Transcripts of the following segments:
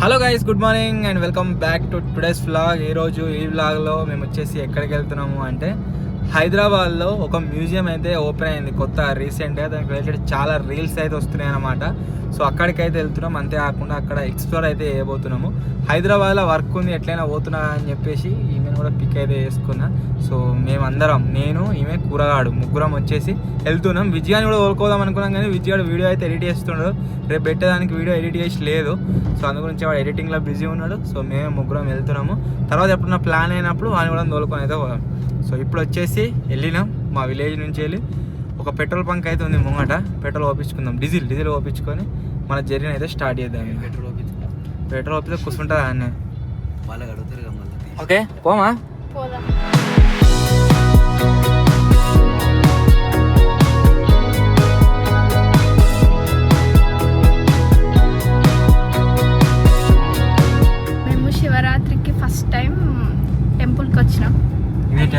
Hello guys, good morning and welcome back to today's vlog. ఈరోజు ఈ వ్లాగ్లో మేము వచ్చేసి ఎక్కడికి వెళ్తున్నాము అంటే హైదరాబాద్లో ఒక మ్యూజియం అయితే ఓపెన్ అయింది కొత్త రీసెంట్గా. దానికి రిలేటెడ్ చాలా రీల్స్ అయితే వస్తున్నాయి అన్నమాట. సో అక్కడికైతే వెళ్తున్నాం. అంతేకాకుండా అక్కడ ఎక్స్ప్లోర్ అయితే చేయబోతున్నాము. హైదరాబాద్లో వర్క్ ఉంది, ఎట్లయినా పోతున్నా అని చెప్పేసి ఈమెను కూడా పిక్ అయితే వేసుకున్నా. సో మేమందరం, నేను, ఈమె, కూరగాడు, ముగ్గురం వచ్చేసి వెళ్తున్నాం. విజయాన్ని కూడా కోరుకోదాం అనుకున్నాం కానీ విజయాడు వీడియో అయితే ఎడిట్ చేస్తున్నాడు. రేపు పెట్టేదానికి వీడియో ఎడిట్ చేసి లేదు. సో అందు గురించి వాడు ఎడిటింగ్లో బిజీ ఉన్నాడు. సో మేము ముగ్గురం వెళ్తున్నాము. తర్వాత ఎప్పుడన్నా ప్లాన్ అయినప్పుడు వాడిని కూడా తోలుకొని అయితే పోదాం. సో ఇప్పుడు వచ్చేసి వెళ్ళినాం. మా విలేజ్ నుంచి వెళ్ళి ఒక పెట్రోల్ బంక్ అయితే ఉంది ముంగట. పెట్రోల్ ఓపించుకుందాం, డీజిల్ ఓపించుకొని మన జర్నీ అయితే స్టార్ట్ చేద్దాం. పెట్రోల్ ఓపిస్తే కూర్చుంటుంది అన్నీ. ఓకే పోమా. మేము శివరాత్రికి ఫస్ట్ టైం టెంపుల్కి వచ్చినాం.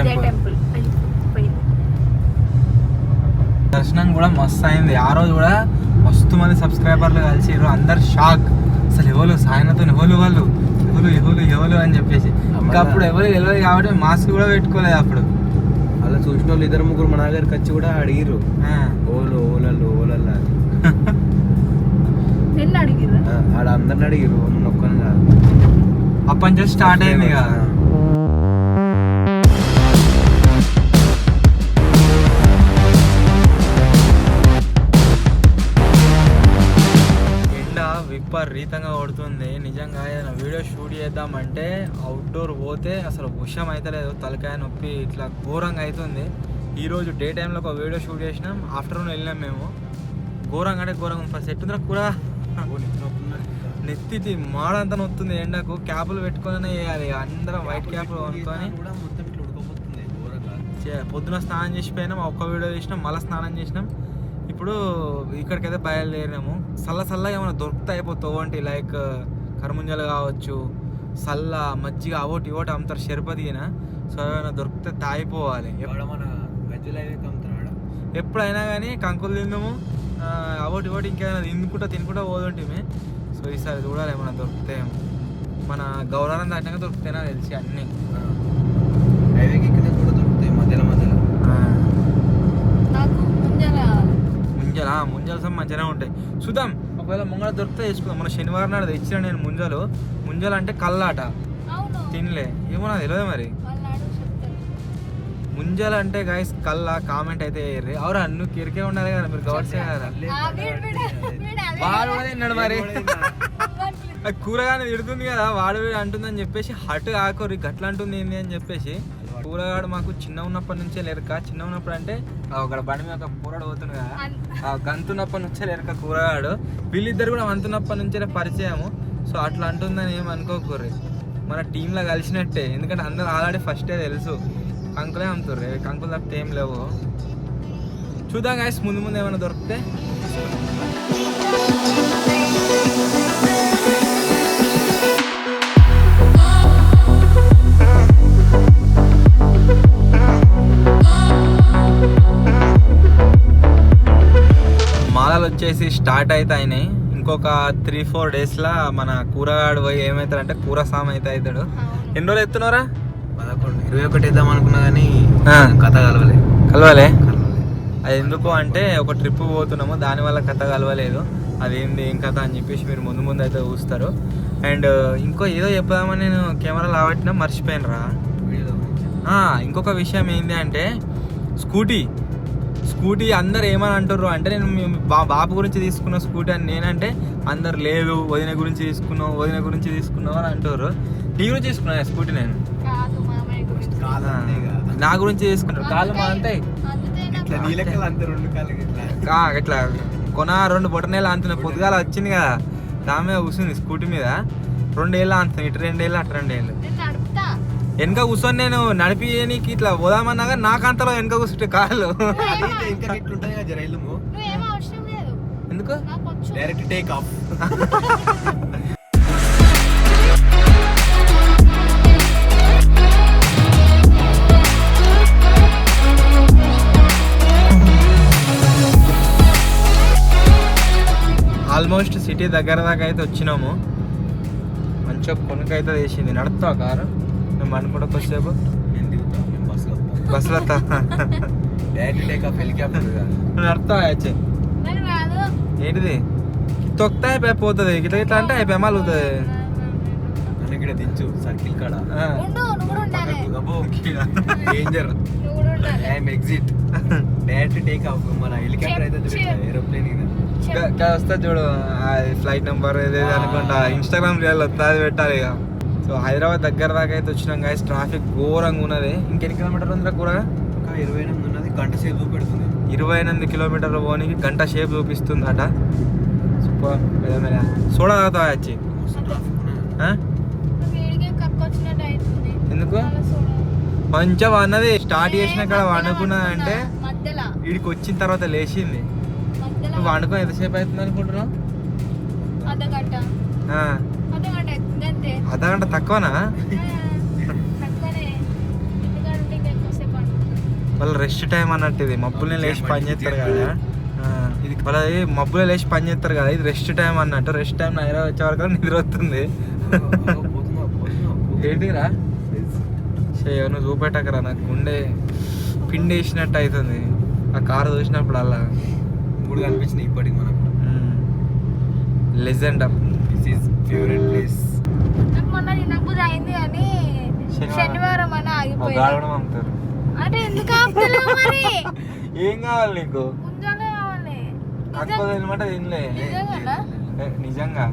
టెంపుల్ దర్శనం కూడా మస్తు అయింది. ఆ రోజు కూడా మస్తు మంది సబ్స్క్రైబర్లు కలిసిరు. అందరు షాక్. అసలు ఎవరు సాయనతో ఎవరు అని చెప్పేసి. ఇంకా అప్పుడు ఎవరు తెలియదు కాబట్టి మాస్క్ కూడా పెట్టుకోలేదు. అప్పుడు అలా చూసిన వాళ్ళు ఇద్దరు ముగ్గురు మన దగ్గరికి వచ్చి కూడా అడిగిరు ఓలల్లా నిన్న అడిగిరు. ఆడ అందరిని అడిగిరు, నొక్కని కాదు. అప్పటి నుంచి స్టార్ట్ అయింది ఇక. విపరీతంగా కొడుతుంది నిజంగా. ఏదైనా వీడియో షూట్ చేద్దామంటే అవుట్డోర్ పోతే అసలు ఉషం అయితే లేదు, తలకాయ నొప్పి ఇట్లా ఘోరంగా అవుతుంది. ఈరోజు డే టైంలో ఒక వీడియో షూట్ చేసినాం, ఆఫ్టర్నూన్ వెళ్ళినాం మేము. ఘోరంగా అంటే ఘోరంగా ఉంది. సెట్ ఉందిరా కూర నెత్తి మాడంతా నొత్తుంది ఎండకు. క్యాపులు పెట్టుకొని వేయాలి అందరం, వైట్ క్యాపులు కొనుక్కొని. పొద్దున స్నానం చేసిపోయినాం, ఒక్క వీడియో చేసినాం, మళ్ళీ స్నానం చేసినాం. ఇప్పుడు ఇక్కడికైతే బయలుదేరినాము. చల్లగా ఏమైనా దొరుకుతా అయిపోతావు అంటే లైక్ కర్ముంజలు కావచ్చు, చల్ల మజ్జిగ అవోటి అమ్ముతారు షెర్పతిన. సో ఏమైనా దొరికితే తాగిపోవాలి. ఎప్పుడైనా కానీ కంకులు తిందాము, అవోటి ఇంకేమైనా తినుకుంటా పోతుంటే. సో ఈసారి చూడాలి ఏమైనా దొరుకుతాయేమో. మన గౌరవం దాటినాక దొరుకుతాయినా తెలిసి అన్నీ. ముంజలు మంచిగానే ఉంటాయి. చూద్దాం, ఒకవేళ ముంగళ దొరికితే వేసుకుందాం. మన శనివారం నాడు తెచ్చిన నేను ముంజలు అంటే కల్లాట తినలే, ఏమో నాకు తెలియదు మరి. ముంజలు అంటే గైస్ కల్లా కామెంట్ అయితే వేయర్రి. అవరా నువ్వు కిరికే ఉండాలి కదా, మీరు గవర్సే కదా. వాడు కూడా తిన్నాడు మరి. కూరగానే తిడుతుంది కదా, వాడు అంటుందని చెప్పేసి హట్ ఆకోరి గట్ల అంటుంది ఏంది అని చెప్పేసి. కూరగాడు మాకు చిన్న ఉన్నప్పటి నుంచే లేరక. చిన్న ఉన్నప్పుడు అంటే ఒక బండి మీద ఒక కూరగాడు పోతుంది కదా, ఆ గంతున్నప్పటి నుంచే లేరక కూరగాడు. వీళ్ళిద్దరు కూడా వంతున్నప్పటి నుంచే పరిచయము. సో అట్లా అంటుందని ఏమి అనుకోకూర్రి, మన టీంలో కలిసినట్టే. ఎందుకంటే అందరూ ఆల్రెడీ ఫస్టే తెలుసు కంకులే అమ్ముతుర్రు, కంకులు తప్పితే ఏం లేవు. చూద్దాం గాయస్, ముందు ఏమైనా దొరికితే. మాలలు వచ్చేసి స్టార్ట్ అయితే అయినాయి. ఇంకొక 3-4 డేస్లో మన కూరగాడు పోయి ఏమవుతాడంటే కూర సామ్ అయితే అవుతాడు. ఎన్ని రోజులు ఎత్తున్నారా? 21 వేద్దాం అనుకున్నా కానీ కథ కలవలే. అది ఎందుకు అంటే ఒక ట్రిప్ పోతున్నాము, దానివల్ల కథ కలవలేదు. అదేంది ఏం కథ అని చెప్పేసి మీరు ముందు అయితే చూస్తారు. అండ్ ఇంకో ఏదో చెప్దామని నేను కెమెరా లావట్టినా మర్చిపోయినరా. ఇంకొక విషయం ఏంటి అంటే స్కూటీ అందరు ఏమని అంటారు అంటే, నేను బాబు గురించి తీసుకున్న స్కూటీ అని నేనంటే అందరు లేదు వదిన గురించి తీసుకున్నావు అని అంటారు. నీ గురించి తీసుకున్నా స్కూటీ నేను, నా గురించి తీసుకున్నారు. కాళ్ళు మా అంతే ఇట్లా కొన 2 బొటనేళ్ళు అంతున్నాయి. పొద్దుగాల వచ్చింది కదా, దాని మీద కూర్చుంది స్కూటీ మీద. 2 ఏళ్ళు అంటున్నాయి, ఇటు 2 ఏళ్ళు అటు 2 ఏళ్ళు. వెనక కూర్చొని నేను నడిపి నీకు ఇట్లా పోదామన్నాగా నాకు అంతలో వెనక కూర్చుంటే కాళ్ళు. ఎందుకు direct take off. Almost city దగ్గర దాకా అయితే వచ్చినాము. మంచిగా కొనుకైతే వేసింది. నడుపుతావా కారు? మేము అనుకుంటా కొద్దిసేపు బస్సులో వస్తా. డైరెక్ట్ టేక్ ఆఫ్ హెలికాప్టర్ నడుపుతావా వచ్చి? నాకు రాదు. ఏంటిది తొక్తా అయిపోయి పోతుంది. ఇట్లా ఇట్లా అంటే అయిపోయి మళ్ళీ ఇక్కడ దించు సర్కిల్ కాడ ఉండు, నువ్వు కూడా ఉండాలి. డేంజర్ నువ్వు కూడా ఉండాలి. I'm exit direct take off. మన హెలికాప్టర్ అయితే ఏరోప్లేన్ వస్తా చూడు ఫ్లైట్ నెంబర్ ఏదేది అనుకుంటా. ఇన్స్టాగ్రామ్ రీల్ వస్తా, అది పెట్టాలి ఇక. సో హైదరాబాద్ దగ్గర దాకా అయితే వచ్చినాం గాయస్. ట్రాఫిక్ ఘోరంగా ఉన్నది. ఇంకెన్ని కిలోమీటర్లు ఉందిరా కూడా? ఇంకా 28 ఉన్నది. గంట సేపు చూపెడుతుంది. 28 కిలోమీటర్ల పోనీకి గంట సేపు చూపిస్తుంది అట. సూపర్. సోడా తాగుతావా వచ్చి? వేడిగా కక్కు వచ్చినట్టు అవుతుంది. ఎందుకు? చాలా సోడా. కొంచెం అన్నది స్టార్ట్ చేసిన కాడ వండుకున్నదంటే మధ్యలో వీడికి వచ్చిన తర్వాత లేచింది. మధ్యలో నువ్వు వండుకొని ఎంతసేపు అవుతుంది అనుకుంటున్నావు? అర్ధగంట అర్ధగంట అవుతుంది అంతే. అర్ధగంట తక్కువనా? తక్కువనే. ఎందుకంటే ఇంకా ఎక్కువసేపు అనుకుంటున్నాను. వాళ్ళ రెస్ట్ టైం అన్నట్టు ఇది. మబ్బులే లేచి పని చేస్తారు కదా. ఇది వాళ్ళది మబ్బులే లేచి పని చేస్తారు కదా. ఇది రెస్ట్ టైం అన్నట్టు. రెస్ట్ టైం హైదరాబాద్ వచ్చే వరకు నిద్ర వస్తుంది. ఏంటిరా నువ్వు చూపెట్టకరా, నాకు గుండె పిండి వేసినట్టు అవుతుంది ఆ కారు చూసినప్పుడు. అలా 3 కనిపించినాయి ఇప్పటికి మనకు. Legend this is favourite place. నాకు మొన్న తినబుద్ధి అయింది కానీ శనివారం అని ఆగిపోయింది. అమ్ముతారు అంటే ఎందుకు ఆపుతలేవు మరి? ఏం కావాలి నీకు? ముంజానే కావాలి. తక్కువ తినమంటే తినలే. నిజంగానా? నిజంగా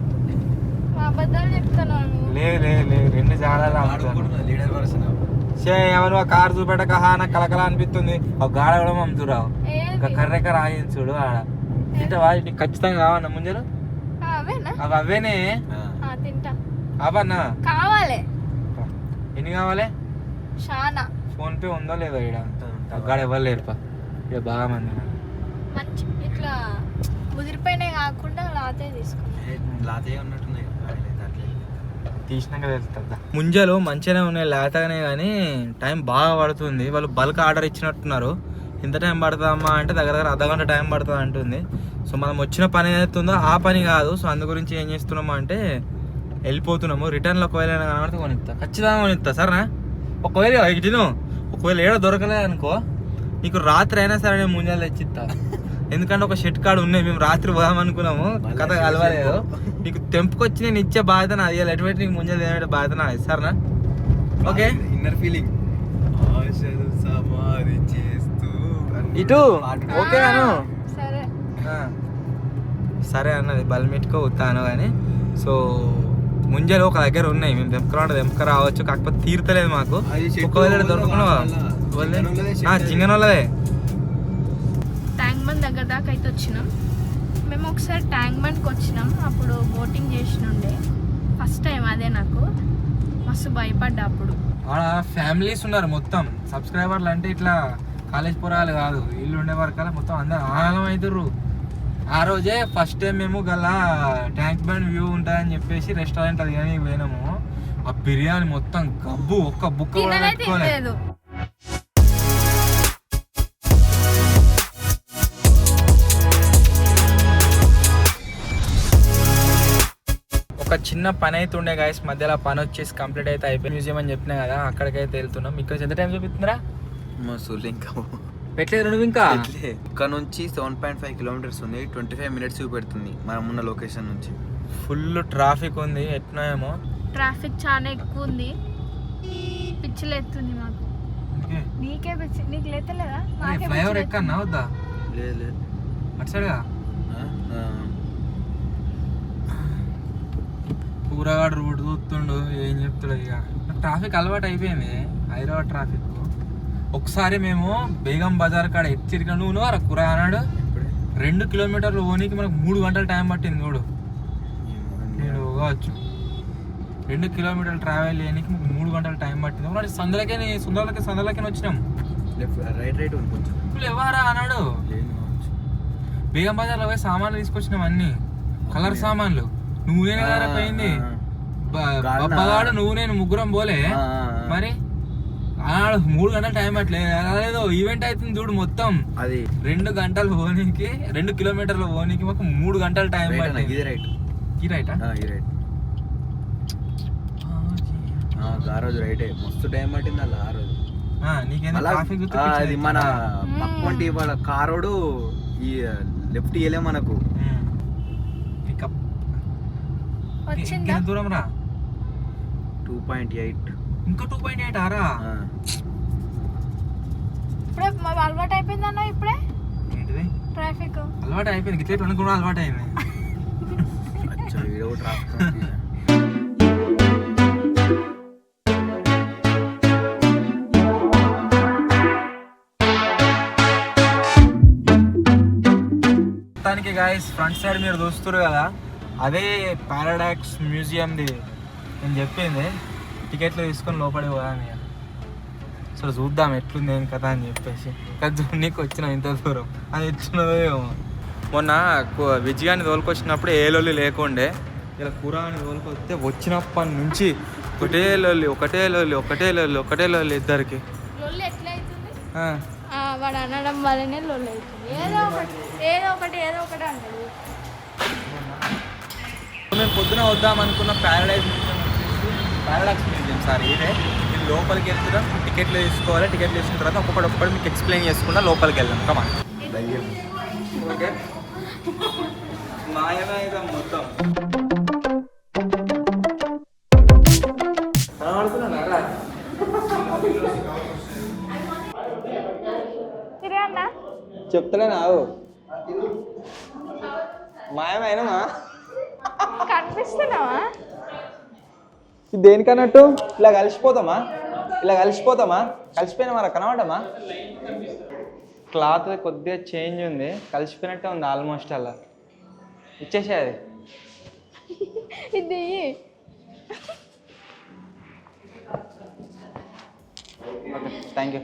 అబద్ధాలు చెప్తున్నాను. లేదు 2 జాడాలు అమ్ముతారు. లీడర్ వర్షన్ ఎవరు ఆ కారు చూపెట్టక నాకు కలకల అనిపిస్తుంది. ఒక గాడ కూడా అమ్ముతురావు. ఇంకా కర్రెకర ఆగింది చూడు ఆడ. తింటావా? నీకు ఖచ్చితంగా కావన్నా ముంజలు? అవేనా? అవి అవేనే. తింటా. అవన్నా కావాలి. ఎన్ని కావాలి? చాలా. ఫోన్ పే ఉందో లేదో ఇక్కడ? గాడ ఎవరు లేరుపా ఇక్కడ బాగా మంది. మంచి ఇట్లా ముదిరిపోయినాయి కాకుండా లాతే తీసుకున్నా. లాతే ఉన్నట్టున్నాయి. తీసినాక తెలుస్తుంది. ముంజలు మంచిగానే ఉన్నాయి లేతగానే, కానీ టైం బాగా పడుతుంది. వాళ్ళు బల్క్ ఆర్డర్ ఇచ్చినట్టున్నారు. ఎంత టైం పడుతుందమ్మా అంటే దగ్గర అర్ధగంట టైం పడుతుంది అంటుంది. సో మనం వచ్చిన పని ఏదైతుందో ఆ పని కాదు. సో అందు గురించి ఏం చేస్తున్నాము అంటే వెళ్ళిపోతున్నాము. రిటర్న్లో ఒకవేళ కనబడితే కొనిస్తా, ఖచ్చితంగా కొనిస్తా. సరేనా? ఒకవేళ ఏడో దొరకలేదు అనుకో, నీకు రాత్రి అయినా సరే నేను ముంజలు తెచ్చిస్తా. ఎందుకంటే ఒక షెట్ కార్డు ఉన్నాయి. మేము రాత్రి పోదాం అనుకున్నాము, కథ కలవలేదు. నీకు తెంపుకొచ్చి నేను ఇచ్చే బాధ్యత నాది. ఎటువంటి నీకు ముంజలు తినే బాధ్యత నాది. సరేనా? ఓకే. ఇన్నర్ ఫీలింగ్ ఇటు ఓకే అను. సరే సరే అన్నది బల్మిట్కో ఉత్తాను కానీ. సో ముంజలు ఒక దగ్గర ఉన్నాయి. మేము తెంపుక రావచ్చు, కాకపోతే తీరుతలేదు మాకు. ఒకవేళ దొరకకుండా జింగనోళ్ళదే. ట్యాంక్ బండ్ దగ్గర దాకా అయితే వచ్చినాం. మేము ఒకసారి ట్యాంక్ బండ్కి వచ్చినాం. అప్పుడు బోటింగ్ చేసినుండే ఫస్ట్ టైం. అదే నాకు మస్తు భయపడ్డా అప్పుడు. ఆడ ఫ్యామిలీస్ ఉన్నారు మొత్తం. సబ్స్క్రైబర్లు అంటే ఇట్లా కాలేజ్ పోరాలు కాదు, వీళ్ళు ఉండే వరకల్లా మొత్తం అందరు ఆనందం అవుతుర్రు. ఆ రోజే ఫస్ట్ టైం మేము గల ట్యాంక్ బండ్ వ్యూ ఉంటుందని చెప్పేసి రెస్టారెంట్ అది కానీ పోయినాము. ఆ బిర్యానీ మొత్తం గబ్బు, ఒక్క బుక్క కూడా పెట్టుకోలేదు. ఒక చిన్న పని అయితే ఉండే గాయస్. మధ్యలో పని వచ్చేసి కంప్లీట్ అయితే అయిపోయి మ్యూజియం అని చెప్పినా కదా, అక్కడికైతే వెళ్తున్నాం. ఇక్కడ ఎంత టైం చూపిస్తుందిరా? ఇంకా పెట్టలేదు నువ్వు ఇంకా? ఇక్కడ నుంచి 7.5 కిలోమీటర్స్ ఉంది. 25 మినిట్స్ చూపెడుతుంది మనం ఉన్న లొకేషన్ నుంచి. ఫుల్ ట్రాఫిక్ ఉంది. ఎట్లా ఏమో ట్రాఫిక్ చాలా ఎక్కువ ఉంది. పిచ్చిలు ఎత్తుంది మాకు. నీకే పిచ్చి, నీకు లేతలేదా? ఫ్లైఓవర్ ఎక్కన్నా వద్దా? లేదు అటు సైడ్గా కూరగాడు రూట్ చూస్తుండు, ఏం చెప్తాడు ఇక. ట్రాఫిక్ అలవాటు అయిపోయింది హైదరాబాద్ ట్రాఫిక్. ఒకసారి మేము బేగం బజార్ కాడ ఎచ్చిరిక నువ్వు కూర అన్నాడు. 2 కిలోమీటర్లు పోనీకి మనకు 3 గంటలు టైం పట్టింది. చూడు నేను కావచ్చు 2 కిలోమీటర్లు ట్రావెల్ చేయడానికి 3 గంటలు టైం పట్టింది. మరి సందర్లకే వచ్చినాం. రైట్ కొంచెం ఇప్పుడు ఎవరా అన్నాడు. బేగం బజార్లో పోయి సామాన్లు తీసుకొచ్చినాం, అన్ని కలర్ సామాన్లు. నువ్వే కదా పోయింది బబ్బగాడు, నువ్వు నేను ముగ్గురం పోలే. మరి 3 గంటల టైం పట్టలేదు. ఈవెంట్ అవుతుంది చూడు మొత్తం. అది 2 గంటలు పోనీకి, 2 కిలోమీటర్లు పోనీకి మాకు 3 గంటలు టైం పట్టింది. ఈ రైట్ ఈ రైటా? ఆ రోజు రైటే మస్తు టైం పట్టింది అలా ఆ రోజు. నీకేందో మళ్ళా ట్రాఫిక్ అది మన పక్కంటి వాళ్ళ కారోడు ఈ లెఫ్ట్ ఇయ్యలే మనకు. పికప్ వచ్చిందా దూరం రా 2.8. ఇంకా 2.8 ఆరా. ఇప్పుడే అలవాటు అయిపోయిందన్న ఇప్పుడే ఏంటిది ట్రాఫిక్ అలవాటు అయిపోయింది. గిట్ల కూడా అలవాటు అయింది. అచ్చా వీడియో ట్రాఫిక్. మొత్తానికి గాయస్ ఫ్రంట్ సైడ్ మీరు చూస్తున్నారు కదా, అదే పారాడాక్స్ మ్యూజియంది నేను చెప్పింది. టికెట్లు తీసుకొని లోపలికి పోయాను. సో చూద్దాం ఎట్లుంది ఏం కదా అని చెప్పేసి నీకు వచ్చిన ఇంత దూరం అది ఎట్లున్నదో ఏమో. మొన్న విజయాన్ని తోలుకొచ్చినప్పుడు ఏ లొల్లి లేకుండే, ఇలా కూరాని తోలుకొస్తే వచ్చినప్పటి నుంచి ఒకటే లొల్లి ఇద్దరికి. లొల్లి ఎట్లా అవుతుంది వాడు అనడం వల్లనే లొల్లి అవుతుంది. ఏదో ఒకటి అంటాడు. మేము పొద్దున వద్దాం అనుకున్న పారాడాక్స్ మ్యూజియం సార్ ఇదే. ఇది లోపలికి వెళ్తున్నాం, టికెట్లు తీసుకోవాలి. టికెట్లు తీసుకున్న తర్వాత ఒక్కొక్కటి మీకు ఎక్స్ప్లెయిన్ చేసుకుంటా లోపలికి వెళ్దాం. కమా ఓకే మాయమైదా మొత్తం చెప్తలే నావు మాయమైనమా కనిపిస్తున్నావా? ఇది దేనికన్నట్టు ఇలా కలిసిపోతామా కలిసిపోయినా మరి కనబడమా? క్లాత్ కొద్దిగా చేంజ్ ఉంది, కలిసిపోయినట్టే ఉంది ఆల్మోస్ట్. అలా ఇచ్చేసే అది. ఇది ఓకే థ్యాంక్ యూ.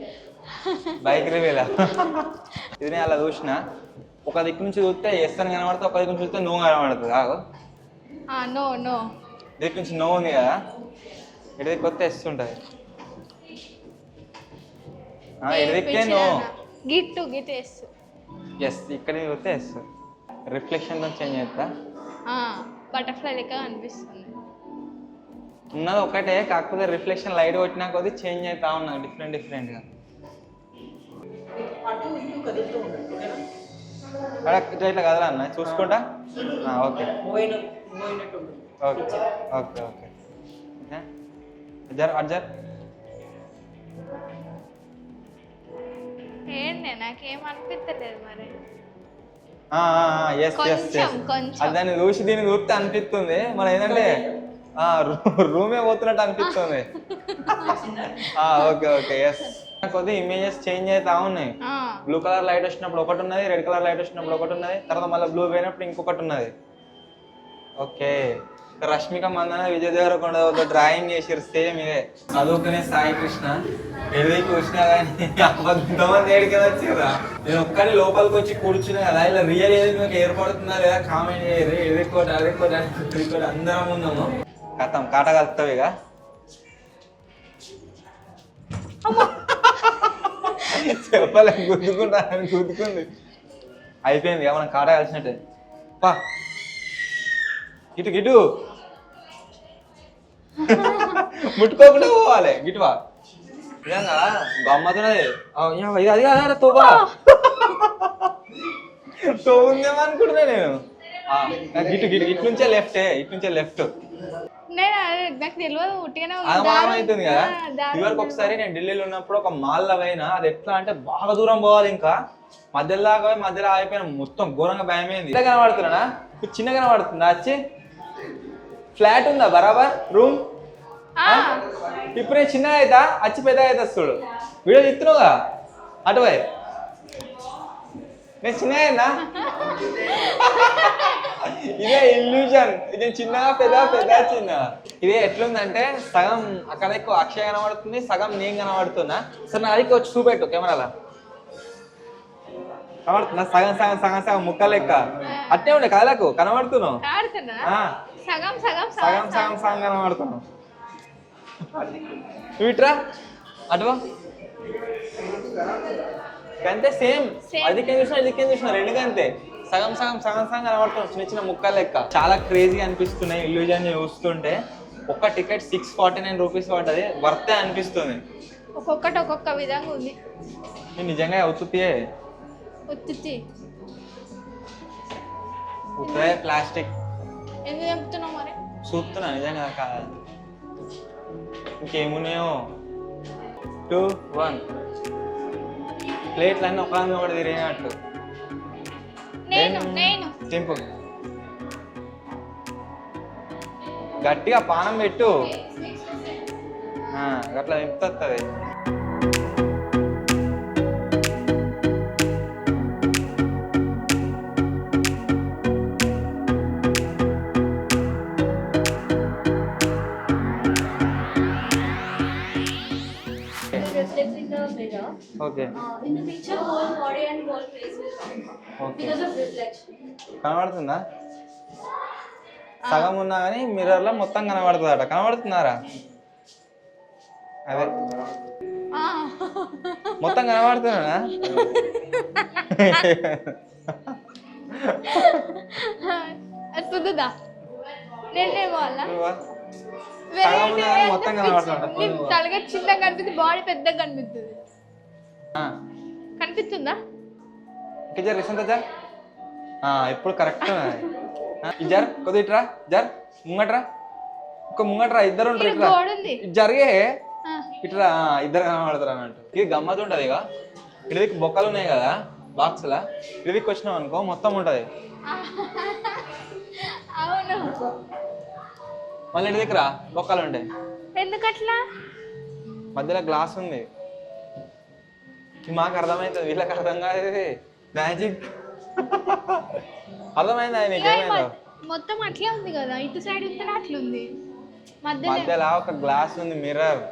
బైక్ రివ్యూలా ఇది నేను అలా చూసిన. ఒక దిక్కు నుంచి చూస్తే ఎస్ అని కనబడుతుంది, ఒక దిక్కు నుంచి చూస్తే నో కనబడుతుంది. కాదు నో దిక్కు నుంచి నో ఉంది కదా, ఇటు దిక్కు వస్తే ఎస్ ఉంటుంది. ఇటు దిక్కే నో, గిట్టు ఎస్ ఇక్కడ చూస్తే ఎస్. రిఫ్లెక్షన్తో చేంజ్ చేస్తా. బటర్ఫ్లై లెక్క అనిపిస్తుంది. ఉన్నది ఒకటే, కాకపోతే రిఫ్లెక్షన్ లైట్ కొట్టినా కొద్ది చేంజ్ అవుతా ఉన్నది డిఫరెంట్గా. ఇట్లా కదరా అన్న చూసుకుంటా. ఓకే ఓకే ఓకే ఓకే అర్జర్ ఏంటి నాకేం అనిపించలేదు మరి. దాన్ని చూసి దీన్ని చూస్తే అనిపిస్తుంది. మన ఏంటంటే రూమే పోతున్నట్టు అనిపిస్తుంది. Okay okay yes. కొద్దిగా ఇమేజెస్ చేంజ్ అవుతా ఉన్నాయి. బ్లూ కలర్ లైట్ వచ్చినప్పుడు ఒకటి ఉన్నది, రెడ్ కలర్ లైట్ వచ్చినప్పుడు ఒకటి ఉన్నది, తర్వాత మళ్ళీ బ్లూ పోయినప్పుడు ఇంకొకటి ఉన్నది. ఓకే రష్మిక మందన, విజయ్ దేవరకొండ ఒక డ్రాయింగ్ చేసారు సేమ్ ఇదే. చదువుకునే సాయి కృష్ణ ఏది చూసినా కానీ కొంతమంది ఏడికి వచ్చారా. నేను ఒక్కడి లోపలికి వచ్చి కూర్చున్నా కదా, ఇలా రియల్ ఏది మీకు ఏర్పడుతుందా లేదా కామెంట్ చేయరు. ఎదుర్కోటి అదుకోటి అందరం ఉన్నాము. కథం కాట కలుపుతావు ఇక. చెప్పలే గుద్దుకుంది అయిపోయింది ఇక మనం కాట కలిసినట్టే. పా గిటు ముట్టుకోకుండా పోవాలి. గిటువా నిజంగా గమ్మతున్నది. ఇది అది కదా తోబా తో ఉందేమో అనుకుంటున్నా నేను. ఇటు నుంచే లెఫ్ట్ అవుతుంది కదా. ఇవరకు ఒకసారి నేను ఢిల్లీలో ఉన్నప్పుడు ఒక మాల్లో పోయినా, అది ఎట్లా అంటే బాగా దూరం పోవాలి, ఇంకా మధ్యలో ఆగిపోయినా. మొత్తం ఘోరంగా భయమైంది. ఇలా కనబడుతున్నా చిన్నగా కనబడుతుందా? వచ్చి ఫ్లాట్ ఉందా బరాబర్ రూమ్? ఇప్పుడు నేను చిన్నగా అవుతా, వచ్చి పెద్దగా అవుతా. చూడు వీడియో తిత్తున్నావుగా అటువై. నేను చిన్నగా అయినా ఇదే ఇల్యూజన్. ఇది చిన్నగా పెద్ద చిన్న. ఇదే ఎట్లుందంటే సగం అక్కడ ఎక్కువ అక్షయ కనబడుతుంది, సగం నేను కనబడుతున్నా. సరే నా అదికి వచ్చి చూపెట్టు కెమెరాలో. కనబడుతున్నా సగం ముక్క లెక్క అట్టే ఉండే కదలకు కనబడుతున్నావు. సగం కనబడుతున్నావు. ఇట్రా అటు అంతే సేమ్. అదికేం చూసినా రెండు అంతే. సగం కనబడుతున్నాం చిన్న ముక్కలు లెక్క. చాలా క్రేజీగా అనిపిస్తున్నాయి ఇల్యూజన్ చూస్తుంటే. ఒక్క టికెట్ 649 రూపీస్ పడ్డది, వర్తే అనిపిస్తుంది. ఒక్కొక్కటి ఒక్కొక్క విధంగా ఉంది. నేను నిజంగా అవుతుంది ఉత్తి ఉత్తే ప్లాస్టిక్ ఎందుకు చెప్తున్నావు మరి? చూస్తున్నా నిజంగా కాదు. ఇంకేమున్నాయో 2 1 ప్లేట్లు అన్నీ ఒకటి తిరిగినట్టు. నేను తింపు గట్టిగా పానం పెట్టు, అట్లా తింపుతుంది. Reflects in the mirror. Okay In the picture, whole body and whole face will come okay because of reflection. కనబడుతుందా? సగం ఉన్నా కానీ మిర్రర్లో మొత్తం కనబడుతుందట. కనబడుతున్నారా? అదే మొత్తం కనబడుతున్నా. వస్తుందా? నేను వాళ్ళ సగం ఉన్నా కానీ మొత్తం కనబడుతుందట. తలగా చిన్నగా కనిపిస్తుంది, బాడీ పెద్దగా కనిపిస్తుంది. కనిపిస్తుందా? జర్ రీసెంట్ జర్ ఇప్పుడు కరెక్ట్ జర్ కొద్ది ఇట్రా, జర్ ముంగట్రా, ఇంకో ముంగట్రా, ఇద్దరు ఉంటారు ఇట్లా జరిగే ఇట్లా ఇద్దరు కనబడతారు అన్నట్టు. ఇది గమ్మత్ ఉంటుంది. ఇక ఇడికి బొక్కలు ఉన్నాయి కదా బాక్స్లా, ఇడికి వచ్చినాం అనుకో మొత్తం ఉంటుంది. అవును, మళ్ళీ ఇంటి దగ్గర బొక్కలు ఉంటాయి. ఎందుకట్లా? మధ్యలో గ్లాస్ ఉంది. మాకు అర్థమవుతుంది, వీళ్ళకి అర్థం కాదు. మ్యాజిక్ అర్థమైందా? నీకేమైందో? మొత్తం అట్లే ఉంది కదా, ఇటు సైడ్ ఉంటే అట్లుంది. మధ్యలో ఒక గ్లాస్ ఉంది, మిర్రర్.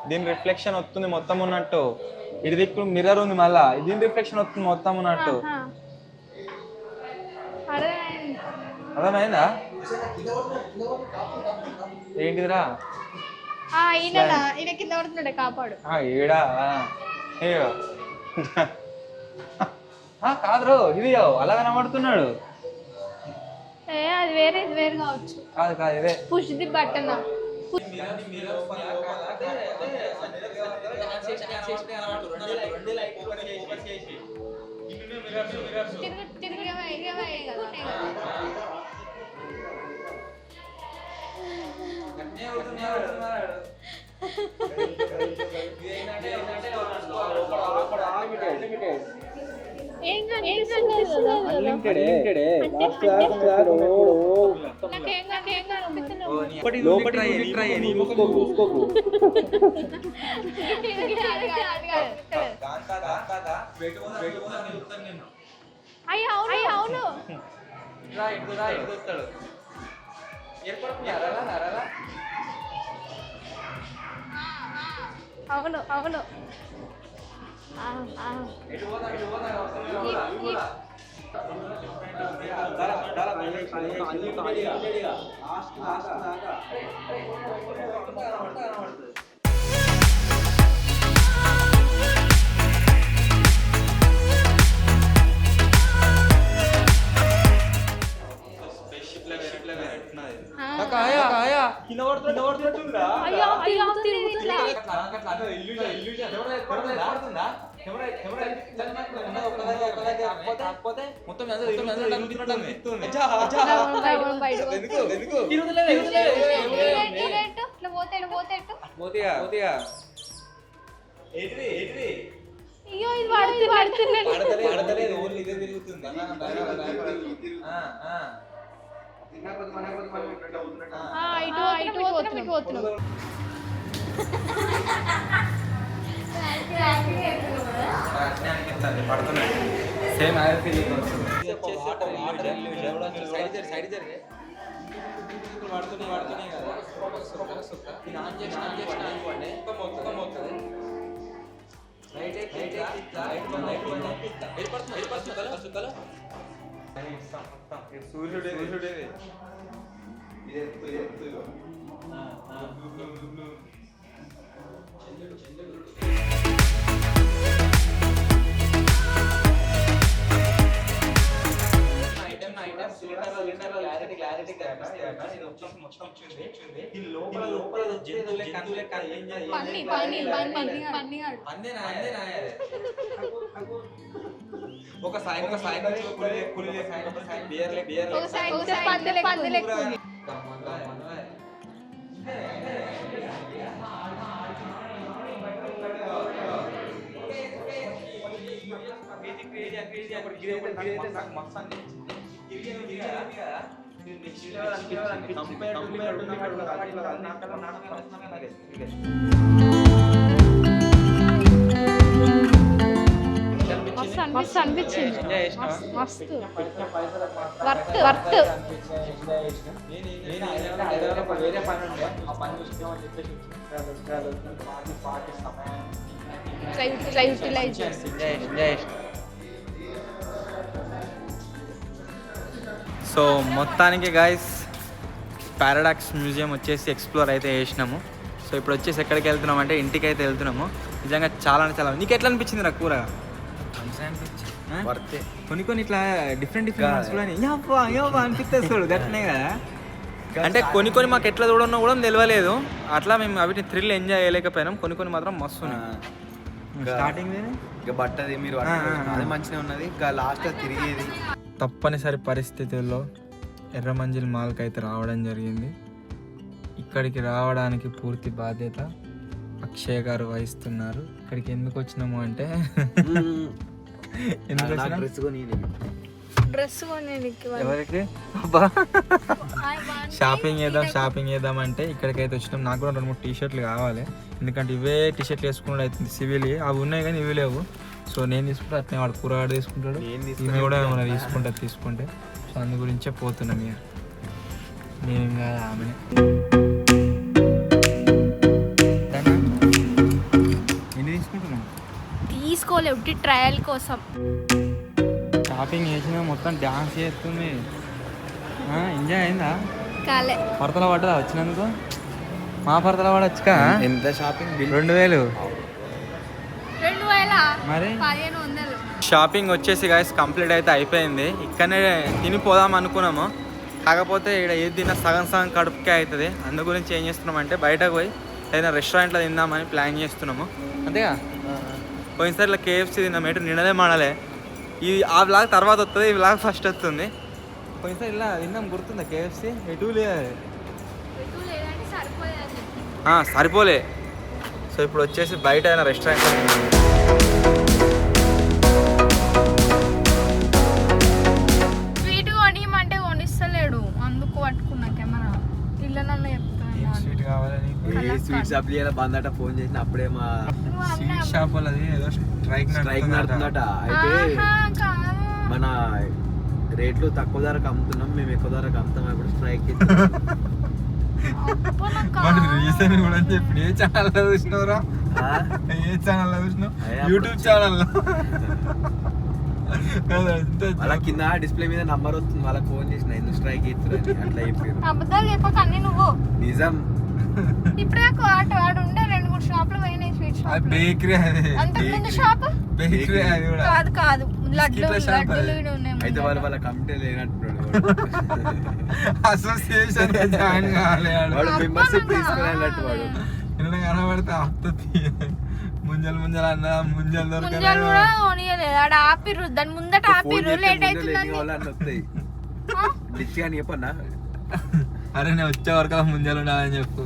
దీని రిఫ్లెక్షన్ వస్తుంది మొత్తం ఉన్నట్టు. ఇటు దిక్కు మిర్రర్ ఉంది, మళ్ళా దీని రిఫ్లెక్షన్ వస్తుంది మొత్తం ఉన్నట్టు. అర్థమైందా? ఏంటిదిరా? ఈయన కింద పడుతున్నాడే, కాపాడు. ఈడా కాదు, ఇది అలా కనబడుతున్నాడు. అది వేరే, ఇది వేరు కావచ్చు. కాదు కాదు, ఇదే పుష్ ది బటన్. అవును, అవును అవును. సేమ్ అదే ఫీలింగ్ వాడుతున్నాయి కదా. సూర్యుడే క్లారిటీ మొత్తం వచ్చింది. దీని లోపల ఒక సాయి బియర్ మస్తు అనిపించింది. మస్తు వర్త్ వేరే పని ఉండే ఆ పని చూసుకోమని చెప్పేసి యూటిలైజ్ సో మొత్తానికి గాయస్ పారాడాక్స్ మ్యూజియం వచ్చేసి ఎక్స్ప్లోర్ అయితే చేసినాము. సో ఇప్పుడు వచ్చేసి ఎక్కడికి వెళ్తున్నాం అంటే ఇంటికి అయితే వెళ్తున్నాము. నిజంగా చాలా నీకు ఎట్లా అనిపించింది రా కూర? కొన్ని ఇట్లా డిఫరెంట్ అనిపిస్తుంది చూడు గట్నే కదా. అంటే కొన్ని మాకు ఎట్లా చూడన్నా కూడా తెలియలేదు. అట్లా మేము అవిటిని థ్రిల్ ఎంజాయ్ చేయలేకపోయినాం. కొన్ని మాత్రం మస్తు స్టార్టింగ్ బట్టది మీరు అది మంచిగా ఉన్నది. ఇంకా లాస్ట్ తిరిగేది తప్పనిసరి పరిస్థితుల్లో ఎర్రమంజిల్ మాల్కి అయితే రావడం జరిగింది. ఇక్కడికి రావడానికి పూర్తి బాధ్యత అక్షయ్ గారు వహిస్తున్నారు. ఇక్కడికి ఎందుకు వచ్చినాము అంటే డ్రెస్ ఎవరికి షాపింగ్ చేద్దాం అంటే ఇక్కడికైతే వచ్చినాం. నాకు కూడా 2-3 టీ-షర్ట్లు కావాలి. ఎందుకంటే ఇవే టీ-షర్ట్లు వేసుకున్నాడు అవుతుంది. సివిల్ అవి ఉన్నాయి కానీ ఇవి లేవు. సో నేను తీసుకుంటే అట్నే వాడు కూరగాడు తీసుకుంటాడు. ఈమె కూడా ఏమైనా తీసుకుంటే సో అందు గురించే పోతున్నాం. ఇక నేను ఇంకా ఆమె ఎన్ని తీసుకుంటున్నాం తీసుకోలేవు ట్రయల్ కోసం. షాపింగ్ చేసిన మొత్తం డాన్స్ చేస్తుంది. ఎంజాయ్ అయిందా? కాలే పడతల పడ్డదా వచ్చినందుకు? మా పడతల పడొచ్చుకా? ఎంత షాపింగ్ 2000 మరి 1500. షాపింగ్ వచ్చేసి గాయస్ కంప్లీట్ అయితే అయిపోయింది. ఇక్కడనే తినిపోదాం అనుకున్నాము. కాకపోతే ఇక్కడ ఏది తిన్నా సగం కడుపుకే అవుతుంది. అందు గురించి ఏం చేస్తున్నామంటే బయటకు పోయి ఏదైనా రెస్టారెంట్లో తిందామని ప్లాన్ చేస్తున్నాము. అంతేగా పోయినసారి ఇలా KFC తిన్నాం. ఎటు నిన్నదే మాడలే. ఆ వ్లాగ్ తర్వాత వస్తుంది, ఈ వ్లాగ్ ఫస్ట్ వస్తుంది. పోయినసారి ఇలా తిన్నాం గుర్తుందా KFC? ఎటు లేదు, సరిపోలే. సో ఇప్పుడు వచ్చేసి బయట ఏదైనా రెస్టారెంట్ స్వీట్ కొనియమంటే కొనిస్తలేడు. అందుకు పట్టుకున్నా కెమెరా. ఇళ్ళనన్నా చెప్తాను స్వీట్ కావాలని. స్వీట్ షాప్ బంద్ అట. ఫోన్ చేసిన అప్పుడే మా స్వీట్ షాప్ వాళ్ళది ఏదో స్ట్రైక్ నడుతుందట. అయితే మన రేట్లు తక్కువ ధరకు అమ్ముతున్నాం, మేము ఎక్కువ ధరకు అమ్ముతాం. ఇప్పుడు స్ట్రైక్ రీసెంట్ కూడా చెప్పి ఏ ఛానల్లో చూసినవరా? ఏ ఛానల్లో చూసినావు? యూట్యూబ్ ఛానల్లో. అలా కింద డిస్ప్లే మీద నంబర్ వస్తుంది. వాళ్ళకి ఫోన్ చేసిన ఎందుకు స్ట్రైక్ ఇస్తున్నారు అట్లా చెప్పారు. అబద్ధాలు చెప్పక అన్ని నువ్వు నిజం. ఇప్పుడే వాడు ఉండే 2-3 షాపులు పోయినాయి. స్వీట్ షాప్ బేకరీ అంతకుముందు షాప్ బేకరీ అది కూడా కాదు లడ్డూలు ఉన్నాయి. అయితే వాళ్ళ కమిటీ లేనట్టున్నాడు. అసోసియేషన్ జాయిన్ కావాలి. వాడు మెంబర్షిప్ తీసుకునేటట్టు వాడు కనబడితే వస్తుంది. ముంజలు అన్న ముంజలు దొరకదు. ఆడ ఆపిర్రు, దాని ముందట ఆపిర్రు. లేట్ అవుతుందని వస్తాయి. చెప్పన్నా అరే నేను వచ్చే వరకు ముంజలు ఉండాలని చెప్పు.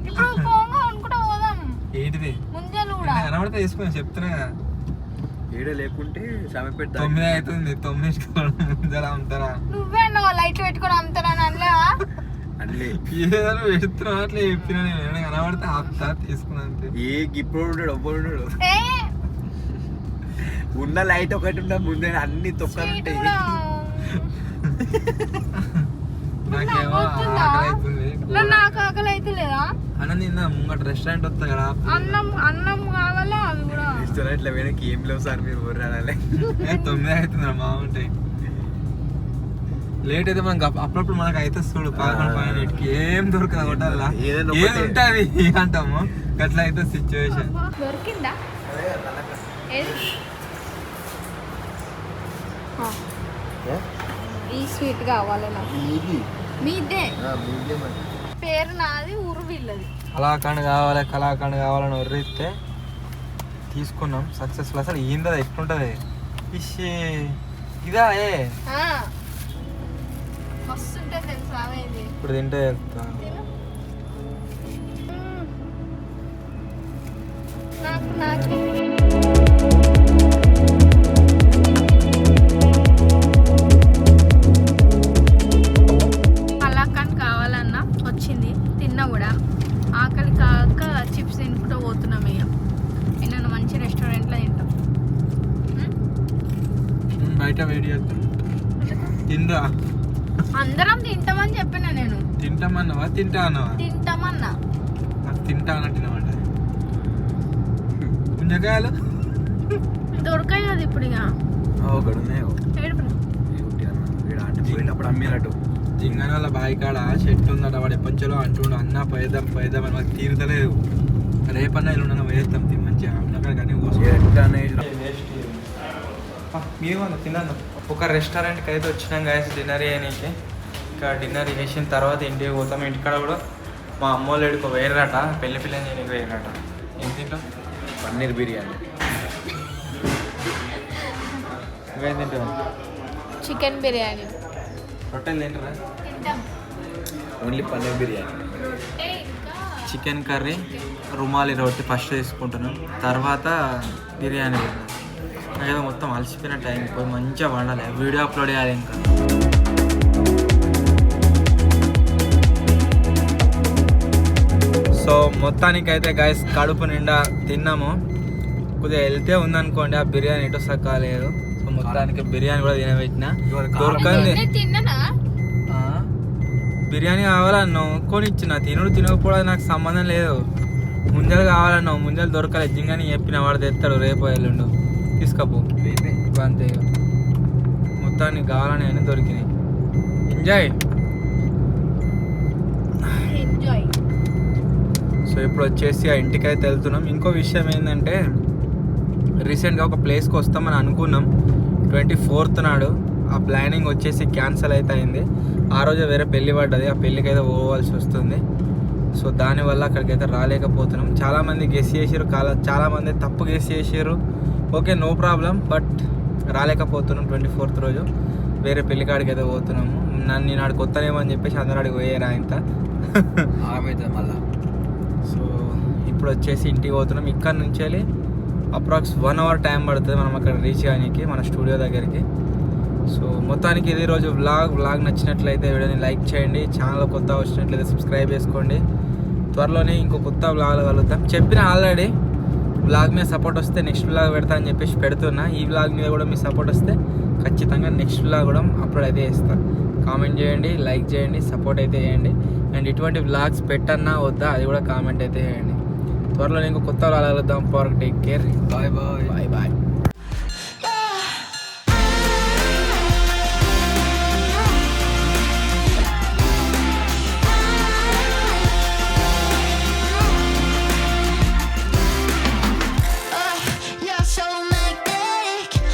ఇప్పుడు పోగా అనుకుంటా పోదాం. ఏంటిది ముంజలు కూడా కనబడితే తీసుకుని చెప్తున్నా కదా. ఏడ లేకుంటే సమయపెట్ట 9 అవుతుంది. 9 ముంజలు అమ్ముతారా? నువ్వే అన్నావు లైట్లు పెట్టుకొని అమ్ముతారని అనలేవా? అట్లే ఏదో పెడుతున్నావు అట్లా చెప్పినా. నేను కనబడితే ఆపుతా తీసుకున్నా అంతే. ఏ ఇప్పుడు ఉన్నాడు ఒప్పుడు ఉన్నాడు. ఉన్న లైట్ ఒకటి ఉంటే ముందే అన్ని తొక్కలుంటాయి. నాకేమో ఆకలి అవుతుంది. నాకు ఆకలి అయితే లేదా? అన్నం తిందా ముంగట రెస్టారెంట్ వస్తా కదా. అన్నం కావాలా? అవి కూడా రెస్టారెంట్ వెనక్కి ఏం లేవు సార్ మీరు ఊరాలి. 9 అవుతుంది మామూలు. లేట్ అయితే మనకు అప్పుడప్పుడు మనకు అయితే చూడు 11-12 ఏం దొరకదు హోటల్లో. ఏది ఉంటుంది అంటాము. అట్లా అయితే సిచ్యువేషన్. దొరికిందా? ఈ స్వీట్ కావాలి నాకు. మీదే మీడియం అది. పేరు నాది, ఊరు వీళ్ళది. కళాఖండ్ కావాలని వర్రిస్తే తీసుకున్నాం సక్సెస్ఫుల్. అసలు ఏంది ఎట్లుంటది ఇషి ఇదా మస్తు ఉంటుంది తెలుసా ఇది. ఇప్పుడు తింటే చెప్తా. నాకు కలాకండ్ కావాలన్నా వచ్చింది, తిన్నా కూడా. ఆకలి కాక చిప్స్ తినుకుంటూ పోతున్నాం. ఇక ఏమన్నా మంచి రెస్టారెంట్లో తింటాం. బయట వేడి చేస్తాం తిందా. అందరం తింటామని చెప్పిన నేను. తింటామన్నావా తింటా అన్నావా? తింటామన్నా. నాకు తింటా అన్నట్టున్నామంట. పుంజకాయలు దొరకాయి కదా ఇప్పుడు. ఇక ఒకడు ఉన్నాయో పోయినప్పుడు అమ్మేనట్టు జింగన వాళ్ళ బావి కాడ చెట్టు ఉందట. వాడు ఎప్పంచలో అంటుండు అన్న పోయేద్దాం అని మాకు తీరుతలేదు. రేపన్నా ఎల్లుండన్నా పోయేస్తాం మంచిగా అక్కడ కానీ మీరు తిన్నాను. ఒక రెస్టారెంట్కి అయితే వచ్చినాం గాయస్ డిన్నర్ చేయడానికి. ఇంకా డిన్నర్ చేసిన తర్వాత ఇంటికి పోతాం. ఇంటికాడ కూడా మా అమ్మోళ్ళు ఎడుకో వేయరట, పెళ్లి పిల్లని చేయడానికి వేయరట. ఏం తింటాం? పన్నీర్ బిర్యానీ. నువ్వేం తింటావు? చికెన్ బిర్యానీ. రొట్టెలు తింటారా? తింటాం. ఓన్లీ పన్నీర్ బిర్యానీ. రొట్టె ఇంకా చికెన్ కర్రీ, రుమాలి రొట్టె ఫస్ట్ తీసుకుంటున్నాం, తర్వాత బిర్యానీ. నాకేదో మొత్తం అలసిపోయిన టైం పోయి మంచిగా వండాలి, వీడియో అప్లోడ్ చేయాలి. ఇంకా సో మొత్తానికైతే గైస్ కడుపు నిండా తిన్నాము. కొద్దిగా వెళ్తే ఉందనుకోండి, ఆ బిర్యానీ ఎటు సక్కాలేదు. సో మొత్తానికి బిర్యానీ కూడా తినబెట్టిన. దొరకంది తిన్నానా? బిర్యానీ కావాలన్నావు కొని ఇచ్చిన. తినుడు తినకపోవడం నాకు సంబంధం లేదు. ముంజలు కావాలన్నావు, ముంజలు దొరకలేదు. జింగని చెప్పిన వాడు తెస్తాడు రేపు ఎల్లుండు, తీసుకపో అంతే. మొత్తానికి కావాలని అన్నీ దొరికినాయి. ఎంజాయ్. సో ఇప్పుడు వచ్చేసి ఆ ఇంటికైతే వెళ్తున్నాం. ఇంకో విషయం ఏంటంటే రీసెంట్గా ఒక ప్లేస్కి వస్తామని అనుకున్నాం 24th నాడు. ఆ ప్లానింగ్ వచ్చేసి క్యాన్సిల్ అయితే అయింది. ఆ రోజే వేరే పెళ్ళి పడ్డది, ఆ పెళ్ళికి అయితే పోవాల్సి వస్తుంది. సో దానివల్ల అక్కడికైతే రాలేకపోతున్నాం. చాలామంది గెస్ చేసారు, చాలామంది తప్పు గెస్ చేసారు. ఓకే నో ప్రాబ్లం, బట్ రాలేకపోతున్నాం. 24th రోజు వేరే పెళ్ళికాడికి అయితే పోతున్నాము. నన్ను నాడు కొత్తనేమని చెప్పేసి అందరు అడిగి పోయారు ఇంత మళ్ళా. సో ఇప్పుడు వచ్చేసి ఇంటికి పోతున్నాం. ఇక్కడ నుంచి వెళ్ళి అప్రాక్స్ 1 hour టైం పడుతుంది మనం అక్కడ రీచ్ అవ్వడానికి, మన స్టూడియో దగ్గరికి. సో మొత్తానికి ఇది రోజు వ్లాగ్ నచ్చినట్లయితే వీడియోని లైక్ చేయండి. ఛానల్ కొత్త వచ్చినట్లయితే సబ్స్క్రైబ్ చేసుకోండి. త్వరలోనే ఇంకో కొత్త వ్లాగ్ కలుగుతాం. చెప్పిన ఆల్రెడీ వ్లాగ్ మీద సపోర్ట్ వస్తే నెక్స్ట్ వ్లాగ్ పెడతా అని చెప్పేసి పెడుతున్నా. ఈ వ్లాగ్ మీద కూడా మీ సపోర్ట్ వస్తే ఖచ్చితంగా నెక్స్ట్ వ్లాగ్ కూడా అప్లోడ్ అయితే చేస్తాను. కామెంట్ చేయండి, లైక్ చేయండి, సపోర్ట్ అయితే చేయండి. అండ్ ఇటువంటి వ్లాగ్స్ పెట్టన్నా వద్దా అది కూడా కామెంట్ అయితే చేయండి. త్వరలో ఇంకో కొత్త వ్లాగ్ కలుద్దాం. Take care. Bye bye. Bye bye.